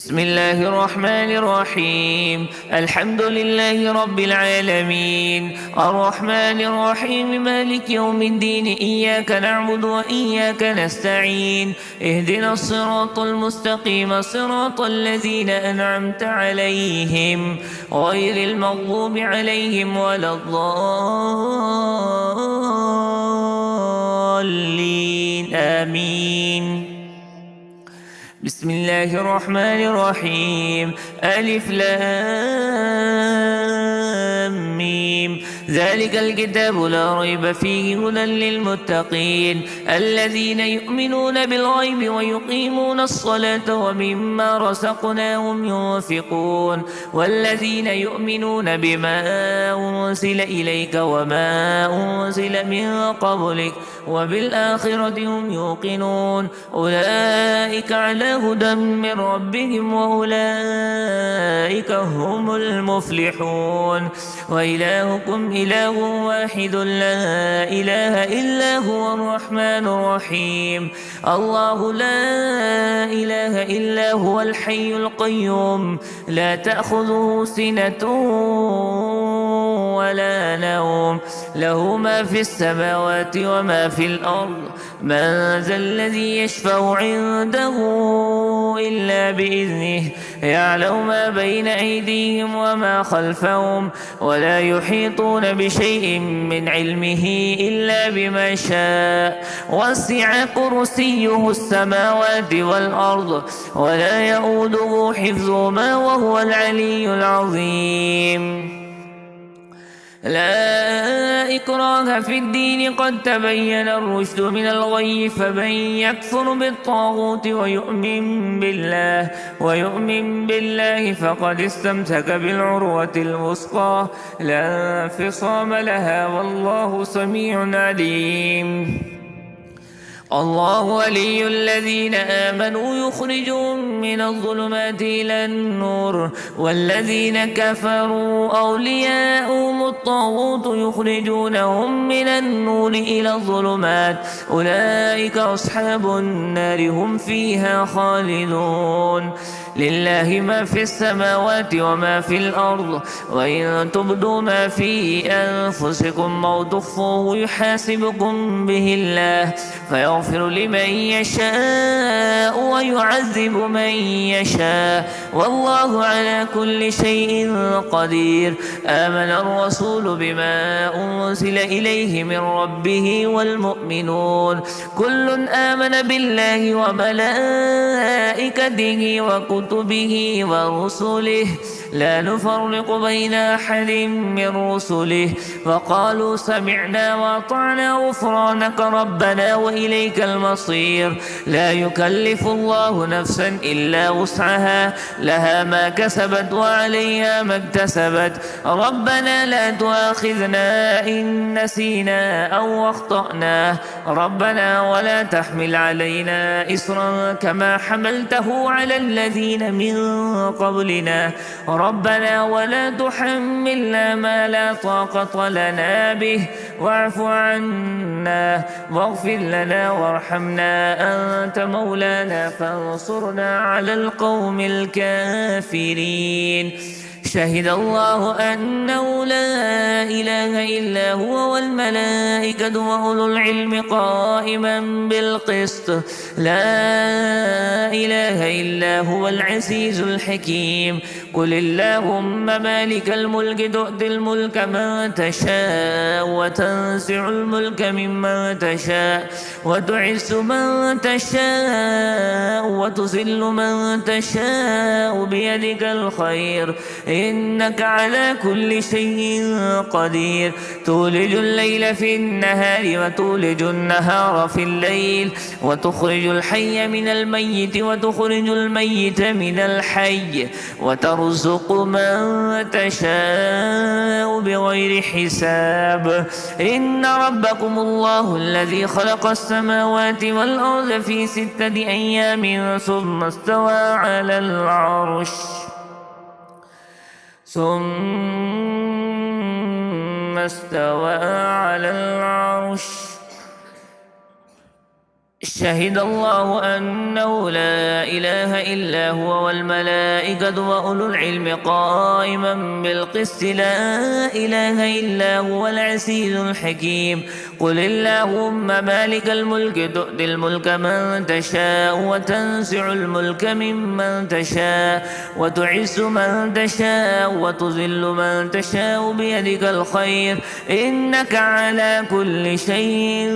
بسم الله الرحمن الرحيم. الحمد لله رب العالمين، الرحمن الرحيم، مالك يوم الدين. إياك نعبد وإياك نستعين. اهدنا الصراط المستقيم، صراط الذين أنعمت عليهم غير المغضوب عليهم ولا الضالين. آمين. بسم الله الرحمن الرحيم. ألف لام ميم. ذلك الكتاب لا ريب فيه هدى للمتقين الذين يؤمنون بالغيب ويقيمون الصلاة ومما رزقناهم ينفقون والذين يؤمنون بما أنزل إليك وما أنزل من قبلك وبالآخرة هم يوقنون أولئك على هدى من ربهم وأولئك هم المفلحون. وإلهكم إله واحد لا إله إلا هو الرحمن الرحيم. الله لا إله إلا هو الحي القيوم لا تأخذه سنة ولا نوم له ما في السماوات وما في الأرض. من ذا الذي يشفع عنده إلا بإذنه يعلم ما بين أيديهم وما خلفهم ولا يحيطون بشيء من علمه إلا بما شاء. وسع كرسيه السماوات والأرض ولا يؤوده حفظهما وهو العلي العظيم. لا إكراه في الدين قد تبين الرشد من الغي فمن يكفر بالطاغوت ويؤمن بالله فقد استمسك بالعروة الوثقى لا انفصام لها والله سميع عليم. الله ولي الذين آمنوا يخرجهم من الظلمات إلى النور والذين كفروا أولياؤهم الطاغوت يخرجونهم من النور إلى الظلمات أولئك أصحاب النار هم فيها خالدون. لله ما في السماوات وما في الأرض وإن تبدوا ما في أنفسكم أو تخفوه يحاسبكم به الله فيغفر لمن يشاء ويعذب من يشاء والله على كل شيء قدير. آمن الرسول بما أنزل إليه من ربه والمؤمنون كل آمن بالله وملائكته وكتبه ورسله لا نفرق بين أحد من رسله وقالوا سمعنا وأطعنا غفرانك ربنا وإليك المصير. لا يكلف الله نفسا إلا وسعها لها ما كسبت وعليها ما اكتسبت ربنا لا تؤاخذنا إن نسينا أو أخطأنا ربنا ولا تحمل علينا إصرا كما حملته على الذين من قبلنا ربنا ولا تحملنا ما لا طاقة لنا به واعف عنا واغفر لنا وارحمنا أنت مولانا فانصرنا على القوم الكافرين. شهد الله أنه لا إله إلا هو والملائكة وأولو العلم قائما بالقسط لا إله إلا هو العزيز الحكيم. قل اللهم مالك الملك تؤتي الملك من تشاء وتنزع الملك ممن تشاء وتعز من تشاء وتذل من تشاء بيدك الخير إنك على كل شيء قدير. تولج الليل في النهار وتولج النهار في الليل وتخرج الحي من الميت وتخرج الميت من الحي وترزق من تشاء بغير حساب. إن ربكم الله الذي خلق السماوات والأرض في 6 أيام ثم استوى على العرش شهد الله أنه لا إله إلا هو والملائكة وأولو العلم قائما بالقسط لا إله إلا هو العزيز الحكيم قل اللهم مالك الملك تؤتي الملك من تشاء وتنزع الملك ممن تشاء وتعز من تشاء وتذل من تشاء بيدك الخير إنك على كل شيء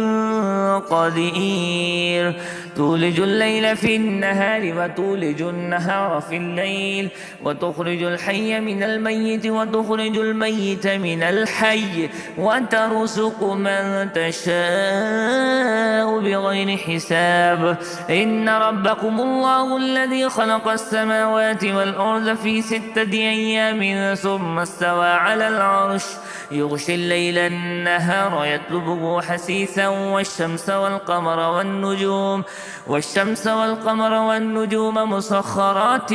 قدير تولج الليل في النهار وتولج النهار في الليل وتخرج الحي من الميت وتخرج الميت من الحي وترزق من تشاء بغير حساب إن ربكم الله الذي خلق السماوات والأرض في 6 أيام ثم استوى على العرش يغشي الليل النهار يطلبه حثيثا والشمس والقمر والنجوم مسخرات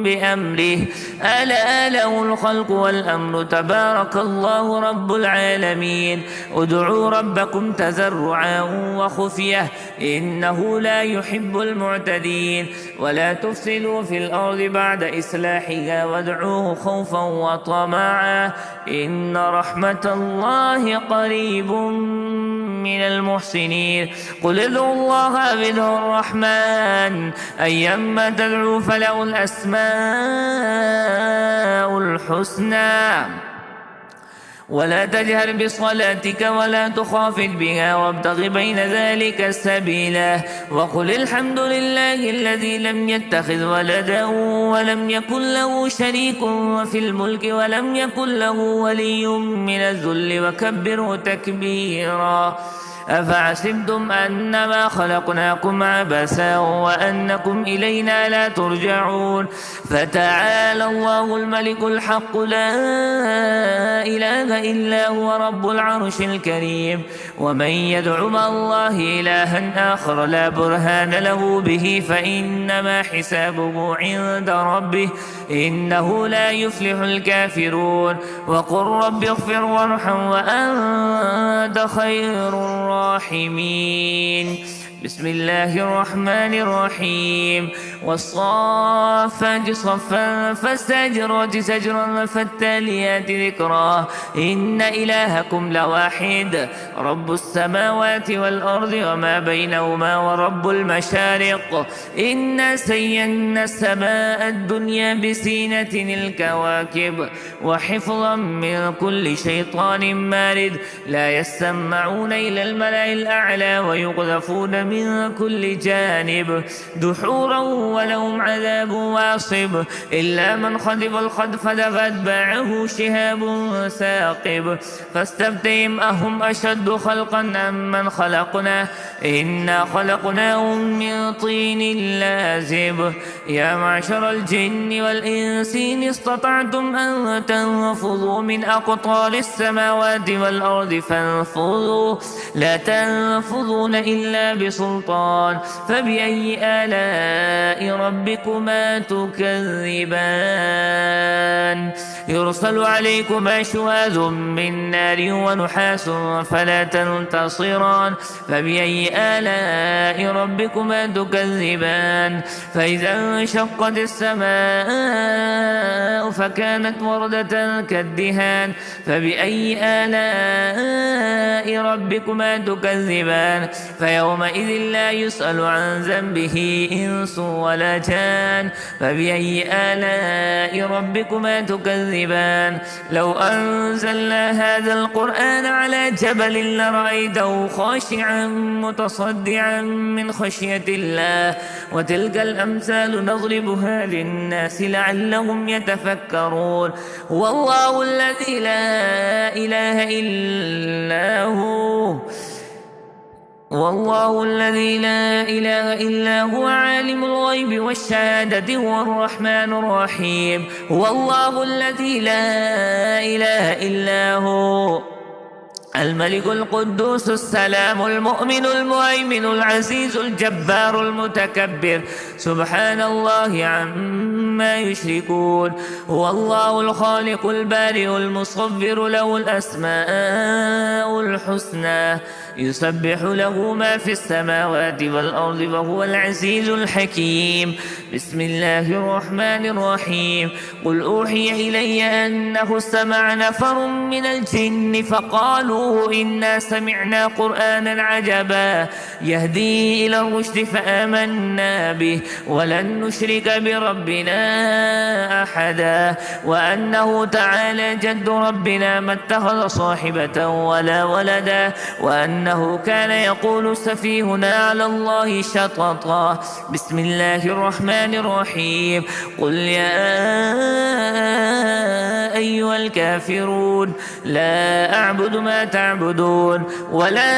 بأمره ألا له الخلق والأمر تبارك الله رب العالمين ادعوا ربكم تضرعا وخفية إنه لا يحب المعتدين ولا تفسدوا في الأرض بعد إصلاحها وادعوه خوفا وطمعا إن رحمة الله قريب من المحسنين قل ادعوا الله أو ادعوا الرحمن أيما تدعوا فله الأسماء الحسنى ولا تجهر بصلاتك ولا تخافت بها وابتغ بين ذلك سبيلا وقل الحمد لله الذي لم يتخذ ولدا ولم يكن له شريك في الملك ولم يكن له ولي من الذل وكبره تكبيرا أفحسبتم أنما خلقناكم عبثا وأنكم إلينا لا ترجعون فتعالى الله الملك الحق لا إله إلا هو رب العرش الكريم ومن يدع مع الله إلها آخر لا برهان له به فإنما حسابه عند ربه إنه لا يفلح الكافرون وقل رب اغفر وارحم وأنت خير الراحمين بسم الله الرحمن الرحيم والصافات صفا فالزاجرات زجرا فالتاليات ذكرا إن إلهكم لواحد رب السماوات والأرض وما بينهما ورب المشارق إنا زينا السماء الدنيا بزينة الكواكب وحفظا من كل شيطان مارد لا يسمعون إلى الملأ الأعلى ويقذفون من كل جانب دحورا ولهم عذاب واصب إلا من خطف الخطف فأتبعه شهاب ثاقب فاستفتهم أهم أشد خلقا أم من خلقنا إنا خلقناهم من طين لازب يا معشر الجن والإنس إن استطعتم أن تنفذوا من أقطار السماوات والأرض فانفذوا لا تنفذون إلا بسلطان فبأي آلاء ربكما تكذبان يرسل عليكما شواذ من نار ونحاس فلا تنتصران فبأي آلاء ربكما تكذبان فإذا انشقت السماء فكانت وردة كالدهان فبأي آلاء ربكما تكذبان فيومئذ لا يسأل عن ذنبه إنس ولا جان فبأي آلاء ربكما تكذبان لو أنزلنا هذا القرآن على جبل لرأيته خاشعا متصدعا من خشية الله وتلك الأمثال نضربها للناس لعلهم يتفكرون والله الذي لا إله إلا هو والله الذي لا إله إلا هو عالم الغيب والشهادة هو الرحمن الرحيم والله الذي لا إله إلا هو الملك القدوس السلام المؤمن المهيمن العزيز الجبار المتكبر سبحان الله عما يشركون هو الله الخالق البارئ المصور له الأسماء الحسنى يسبح له ما في السماوات والأرض وهو العزيز الحكيم. بسم الله الرحمن الرحيم. قل أوحي إلي أنه استمع نفر من الجن فقالوا إنا سمعنا قرآنا عجبا يهدي إلى الرشد فآمنا به ولن نشرك بربنا أحدا وأنه تعالى جد ربنا ما اتخذ صاحبة ولا ولدا وأنه كان يقول سفيهنا على الله شططا. بسم الله الرحمن الرحيم. قل يا أيها الكافرون لا أعبد ما تعبدون ولا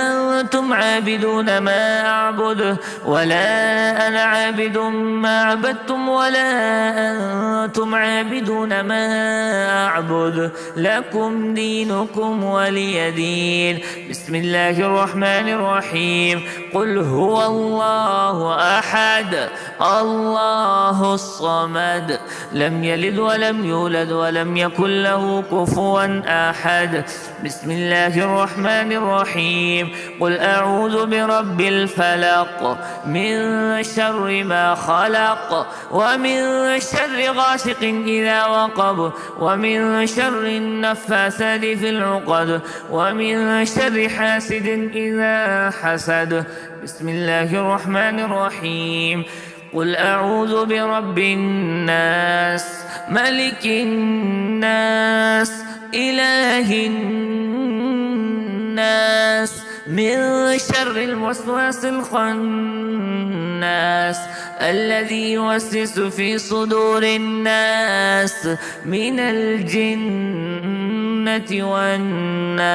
أنتم عابدون ما أعبد ولا أنا عابد ما عبدتم ولا أنتم عابدون ما أعبد لكم دينكم ولي دين. بسم الله الرحمن الرحيم. قل هو الله أحد الله الصمد لم يلد ولم يولد ولم يكن له كفوا أحد. بسم الله الرحمن الرحيم. قل أعوذ برب الفلق من شر ما خلق ومن شر غاسق إذا وقب ومن شر النفاثات في العقد ومن شر حاسد إذا حسد. بسم الله الرحمن الرحيم. قل أعوذ برب الناس ملك الناس إله الناس من شر الوسواس الخناس الذي يوسوس في صدور الناس من الجنة والناس.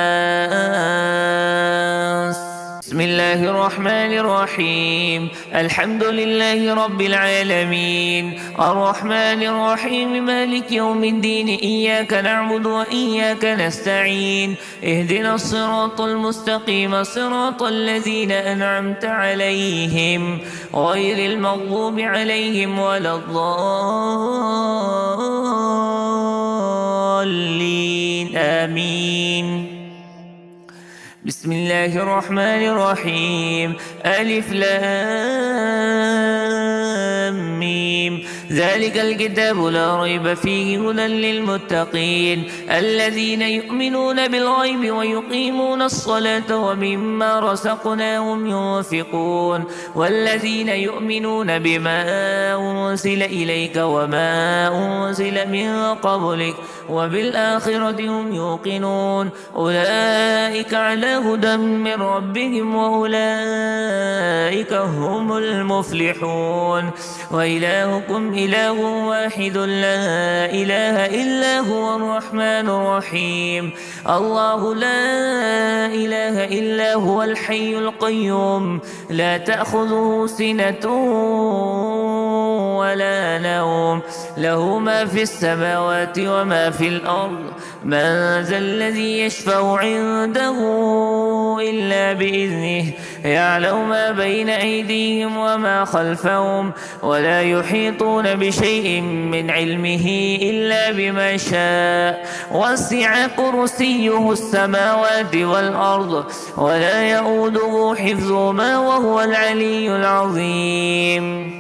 بسم الله الرحمن الرحيم. الحمد لله رب العالمين الرحمن الرحيم مالك يوم الدين إياك نعبد وإياك نستعين اهدنا الصراط المستقيم صراط الذين أنعمت عليهم غير المغضوب عليهم ولا الضالين آمين. بسم الله الرحمن الرحيم. ألف لام ميم ذلك الكتاب لا ريب فيه هدى للمتقين الذين يؤمنون بالغيب ويقيمون الصلاة ومما رزقناهم ينفقون والذين يؤمنون بما أنزل إليك وما أنزل من قبلك وبالآخرة هم يوقنون أولئك على هدى من ربهم وأولئك هم المفلحون. وإلهكم إله واحد لا إله إلا هو الرحمن الرحيم. الله لا إله إلا هو الحي القيوم لا تأخذه سنة ولا نوم له ما في السماوات وما في الأرض من ذا الذي يشفع عنده إلا بإذنه يعلم ما بين أيديهم وما خلفهم ولا يحيطون بشيء من علمه إلا بما شاء وسع كرسيه السماوات والأرض ولا يؤوده حفظهما وهو العلي العظيم.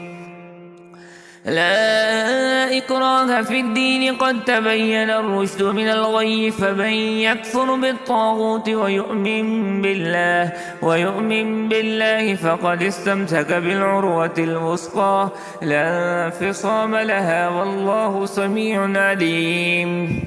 لا إكراه في الدين قد تبين الرشد من الغي فمن يكفر بالطاغوت ويؤمن بالله فقد استمسك بالعروة الوثقى لا انفصام لها والله سميع عليم.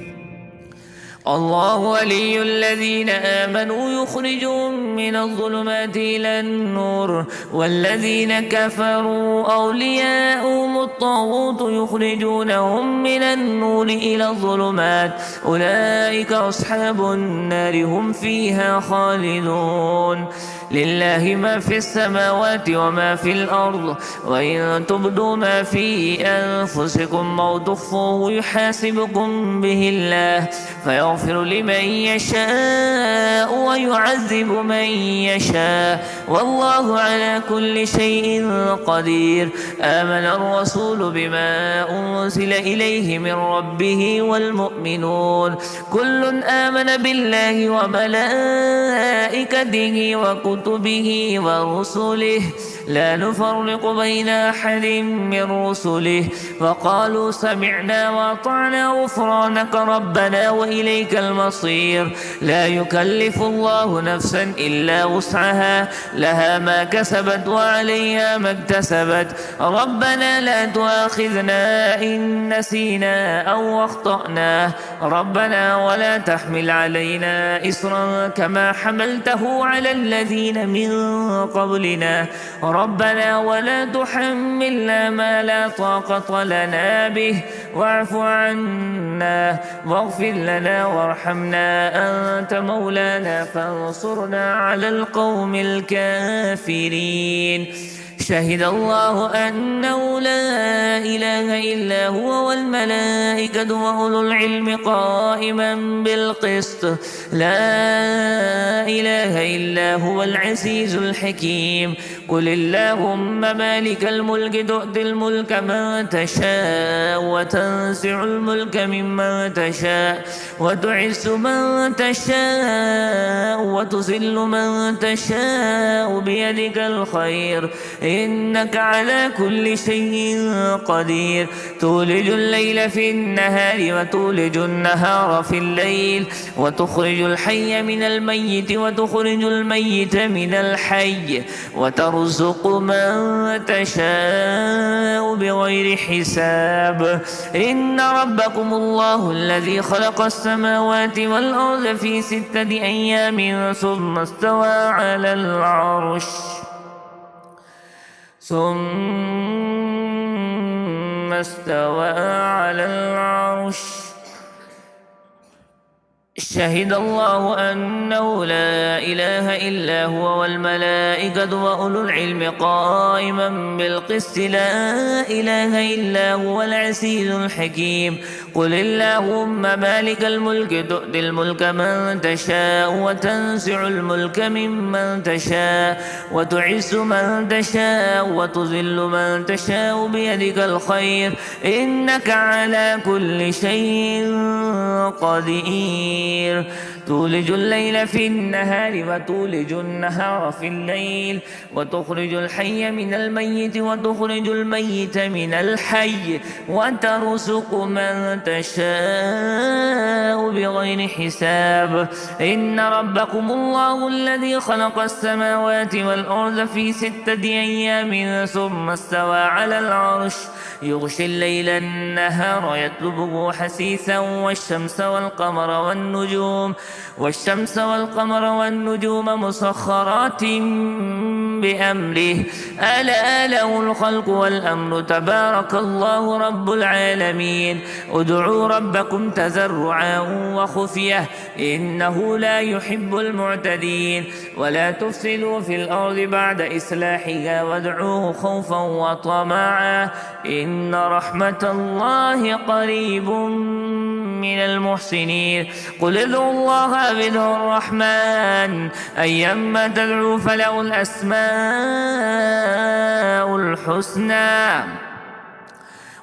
الله ولي الذين آمنوا يخرجهم من الظلمات إلى النور والذين كفروا أولياؤهم الطاغوت يخرجونهم من النور إلى الظلمات أولئك أصحاب النار هم فيها خالدون. لله ما في السماوات وما في الأرض وإن تبدوا ما في أنفسكم أو تخفوه يحاسبكم به الله فيغفر لمن يشاء ويعذب من يشاء والله على كل شيء قدير. آمن الرسول بما أنزل إليه من ربه والمؤمنون كل آمن بالله وملائكته وكتبه ورسله لا نفرق بين أحد من رسله وقالوا سمعنا وأطعنا غفرانك ربنا وإليك المصير. لا يكلف الله نفسا إلا وسعها لها ما كسبت وعليها ما اكتسبت ربنا لا تؤاخذنا إن نسينا أو أخطأنا ربنا ولا تحمل علينا إصرا كما حملته على الذين من قبلنا ربنا ولا تحملنا ما لا طاقة لنا به واعف عنا واغفر لنا وارحمنا أنت مولانا فانصرنا على القوم الكافرين. شهد الله أنه لا إله إلا هو والملائكة وأولو العلم قائما بالقسط لا إله إلا هو العزيز الحكيم. قل اللهم مالك الملك تؤتي الملك من تشاء وتنزع الملك ممن تشاء وتعز من تشاء وتذل من تشاء بيدك الخير إنك على كل شيء قدير. تولج الليل في النهار وتولج النهار في الليل وتخرج الحي من الميت وتخرج الميت من الحي وترزق من تشاء بغير حساب. إن ربكم الله الذي خلق السماوات والأرض في 6 أيام ثم استوى على العرش شهد الله أنه لا إله إلا هو والملائكة وأولو العلم قائما بالقسط لا إله إلا هو العزيز الحكيم. قل اللهم مالك الملك تؤتي الملك من تشاء وتنزع الملك ممن تشاء وتعز من تشاء وتذل من تشاء بيدك الخير إنك على كل شيء قدير. تولج الليل في النهار وتولج النهار في الليل وتخرج الحي من الميت وتخرج الميت من الحي وترزق من تشاء بغير حساب. إن ربكم الله الذي خلق السماوات والأرض في 6 أيام ثم استوى على العرش يغشي الليل النهار يطلبه حثيثا والشمس والقمر والنجوم مسخرات بأمره ألا له الخلق والأمر تبارك الله رب العالمين. ادعوا ربكم تضرعا وخفية إنه لا يحب المعتدين ولا تفسدوا في الأرض بعد إصلاحها وادعوه خوفا وطمعا إن رحمة الله قريب من المحسنين. قل ادعوا الله أو ادعوا الرحمن أيما تدعوا فله الأسماء الحسنى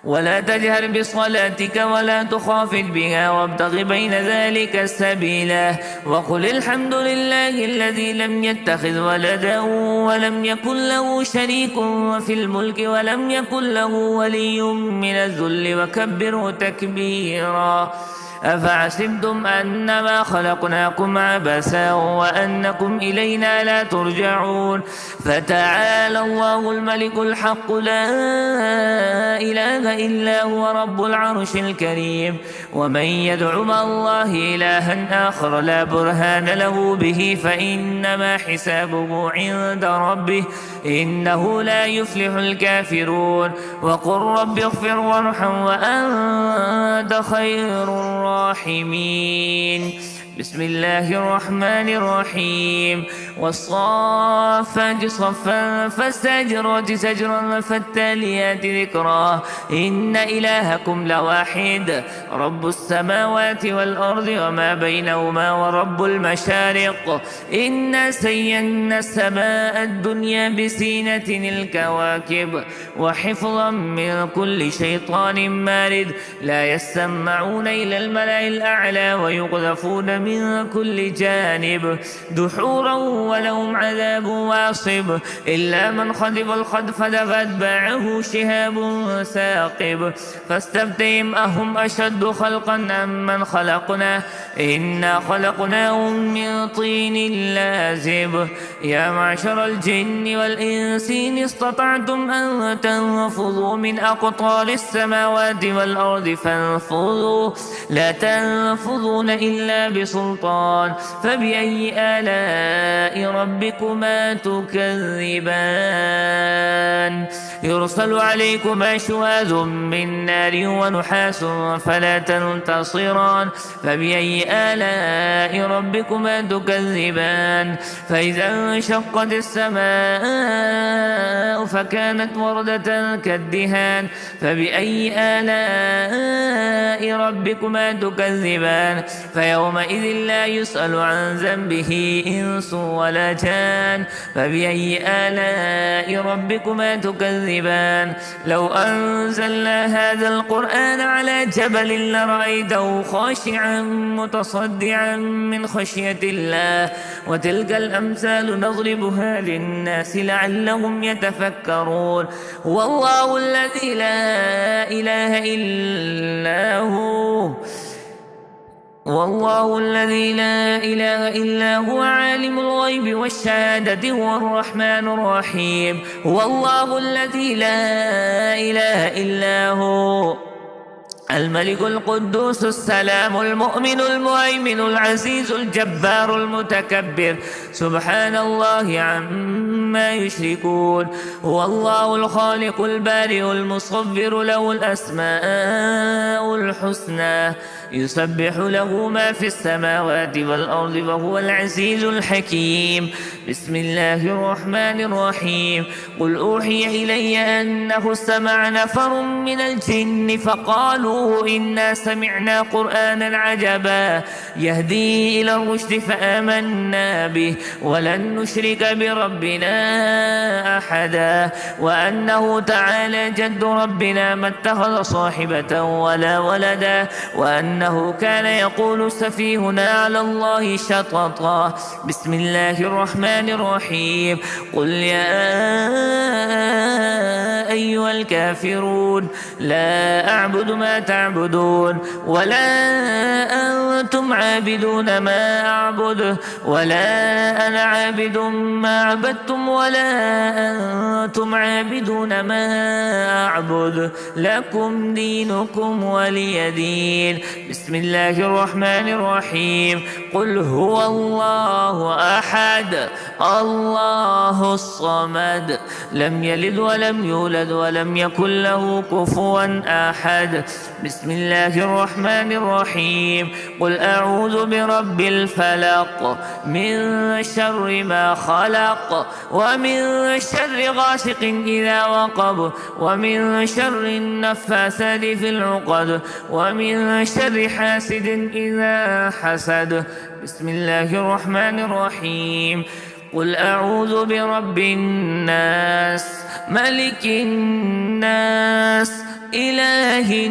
ولا تجهر بصلاتك ولا تخافت بها وابتغ بين ذلك سبيلا. وقل الحمد لله الذي لم يتخذ ولدا ولم يكن له شريك في الملك ولم يكن له ولي من الذل وكبره تكبيرا. أفحسبتم أنما خلقناكم عبثا وأنكم إلينا لا ترجعون فتعالى الله الملك الحق لا إله إلا هو رب العرش الكريم. ومن يدع مع الله إلها آخر لا برهان له به فإنما حسابه عند ربه إنه لا يفلح الكافرون. وقل رب اغفر وارحم وأنت خير الراحمين. بسم الله الرحمن الرحيم. والصافات صفا فالزاجرات زجرا فالتاليات ذكرا إن إلهكم لواحد رب السماوات والأرض وما بينهما ورب المشارق إنا زينا السماء الدنيا بزينة الكواكب وحفظا من كل شيطان مارد لا يسمعون إلى الملأ الأعلى ويقذفون من كل جانب دحورا ولهم عذاب واصب إلا من خطف الخطف فأتبعه شهاب ثاقب فاستفتهم أهم أشد خلقا أم من خلقنا إنا خلقناهم من طين لازب يا معشر الجن والإنس إن استطعتم أن تنفذوا من أقطار السماوات والأرض فانفذوا لا تنفذون إلا بسلطان فبأي آلاء ربكما تكذبان يرسل عليكما شواذ من نار ونحاس فلا تنتصران فبأي آلاء ربكما تكذبان فإذا انشقت السماء فكانت وردة كالدهان فبأي آلاء ربكما تكذبان فيومئذ لا يسأل عن ذنبه إنس ولا جان فبأي آلاء ربكما تكذبان لو أنزلنا هذا القرآن على جبل لرأيته خاشعا متصدعا من خشية الله وتلك الأمثال نضربها للناس لعلهم يتفكرون والله الذي لا إله إلا هو والله الذي لا إله إلا هو عالم الغيب والشهادة هو الرحمن الرحيم والله الذي لا إله إلا هو الملك القدوس السلام المؤمن المهيمن العزيز الجبار المتكبر سبحان الله عما يشركون هو الله الخالق البارئ المصور له الأسماء الحسنى يسبح له ما في السماوات والأرض وهو العزيز الحكيم بسم الله الرحمن الرحيم قل أوحي إلي أنه استمع نفر من الجن فقالوا إنا سمعنا قرآنا عجبا يهدي إلى الرشد فآمنا به ولن نشرك بربنا أحدا وأنه تعالى جد ربنا ما اتخذ صاحبة ولا ولدا وأنه كان يقول سفيهنا على الله شططا بسم الله الرحمن الرحيم قل يا أيها الكافرون لا أعبد ما تعبدون ولا أنتم عابدون ما أعبد ولا أنا عابد ما عبدتم ولا أنتم عابدون ما أعبد لكم دينكم ولي دين بسم الله الرحمن الرحيم قل هو الله أحد الله الصمد لم يلد ولم يولد ولم يكن له كفوا أحد بسم الله الرحمن الرحيم قل أعوذ برب الفلق من شر ما خلق ومن شر غاسق إذا وقب ومن شر النفاثات في العقد ومن شر حاسد إذا حسد بسم الله الرحمن الرحيم قل أعوذ برب الناس ملك الناس إله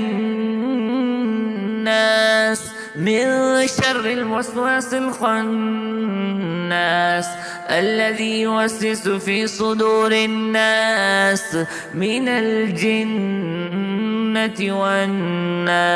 الناس من شر الوسواس الخناس الذي يوسوس في صدور الناس من الجنة والناس